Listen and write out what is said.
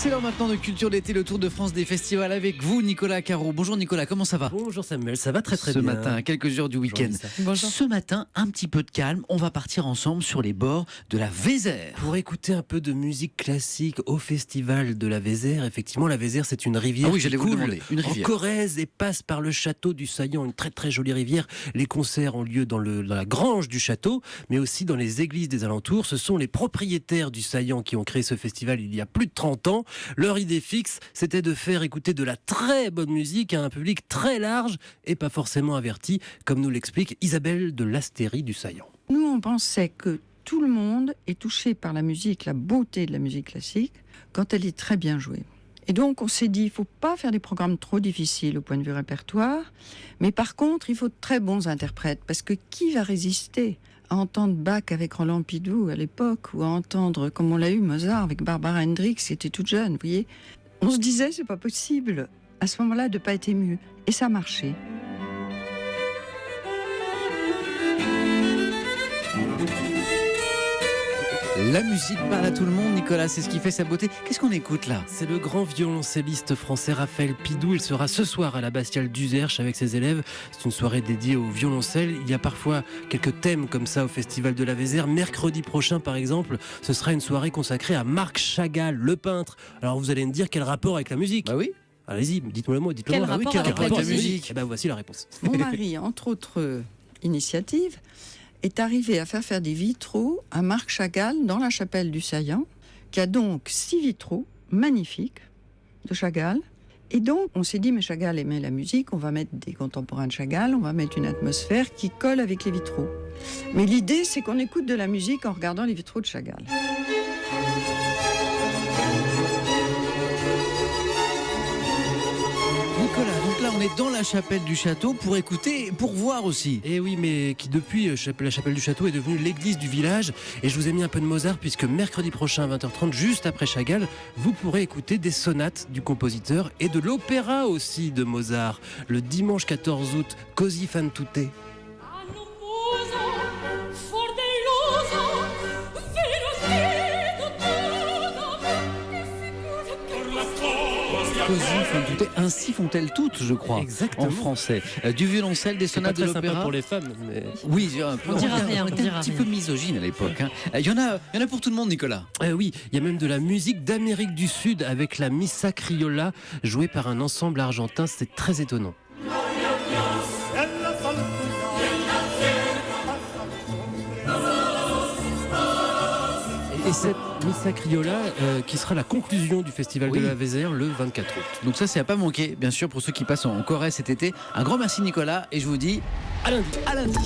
C'est l'heure maintenant de Culture d'été, le tour de France des festivals avec vous, Nicolas Caro. Bonjour Nicolas, comment ça va? Bonjour Samuel, ça va très bien. Ce matin, à quelques heures du week-end. Bonjour. Ce matin, un petit peu de calme, on va partir ensemble sur les bords de la Vézère. Pour écouter un peu de musique classique au festival de la Vézère, effectivement la Vézère c'est une rivière Ah oui, qui j'allais vous coule demander, une rivière. en Corrèze et passe par le château du Saillant, une très très jolie rivière. Les concerts ont lieu dans la grange du château, mais aussi dans les églises des alentours. Ce sont les propriétaires du Saillant qui ont créé ce festival il y a plus de 30 ans. Leur idée fixe, c'était de faire écouter de la très bonne musique à un public très large et pas forcément averti, comme nous l'explique Isabelle de l'Astérie du Saillant. Nous, on pensait que tout le monde est touché par la musique, la beauté de la musique classique, quand elle est très bien jouée. Et donc, on s'est dit, il ne faut pas faire des programmes trop difficiles au point de vue répertoire, mais par contre, il faut de très bons interprètes, parce que qui va résister à entendre Bach avec Roland Pidou à l'époque, ou à entendre, comme on l'a eu, Mozart avec Barbara Hendricks, qui était toute jeune, vous voyez. On se disait, c'est pas possible, à ce moment-là, de ne pas être ému. Et ça marchait. La musique parle à tout le monde, Nicolas, c'est ce qui fait sa beauté. Qu'est-ce qu'on écoute là? C'est le grand violoncelliste français Raphaël Pidou. Il sera ce soir à la Bastille d'Uzerche avec ses élèves. C'est une soirée dédiée au violoncelle. Il y a parfois quelques thèmes comme ça au Festival de la Vézère. Mercredi prochain, par exemple, ce sera une soirée consacrée à Marc Chagall, le peintre. Alors vous allez me dire quel rapport avec la musique? Bah oui. Allez-y, dites-moi le mot. Dites-le Quel moi. rapport Quel avec rapport la avec la musique? Eh ben voici la réponse. Mon mari, entre autres initiatives, est arrivé à faire des vitraux à Marc Chagall dans la chapelle du Saillant, qui a donc 6 vitraux magnifiques de Chagall. Et donc, on s'est dit, mais Chagall aimait la musique, on va mettre des contemporains de Chagall, on va mettre une atmosphère qui colle avec les vitraux. Mais l'idée, c'est qu'on écoute de la musique en regardant les vitraux de Chagall. Nicolas, donc là on est dans la chapelle du château pour écouter et pour voir aussi. Et oui, mais qui depuis la chapelle du château est devenue l'église du village. Et je vous ai mis un peu de Mozart puisque mercredi prochain à 20h30, juste après Chagall, vous pourrez écouter des sonates du compositeur et de l'opéra aussi de Mozart. Le dimanche 14 août, Così fan tutte. Così fan tutte, ainsi font-elles toutes, je crois, Exactement. en français. Du violoncelle, des C'est pas sonates de très sympa l'opéra. pour les femmes, mais... Oui, un peu. On dira était rien, on un dira petit rien. peu misogyne à l'époque. Il y en a pour tout le monde, Nicolas. Oui, il y a même de la musique d'Amérique du Sud avec la Missa Criolla jouée par un ensemble argentin, c'est très étonnant. Et cette Missa Criolla qui sera la conclusion du Festival Oui. de la Vézère le 24 août. Donc ça, c'est à pas manquer, bien sûr, pour ceux qui passent en Corrèze cet été. Un grand merci, Nicolas, et je vous dis À lundi. à lundi.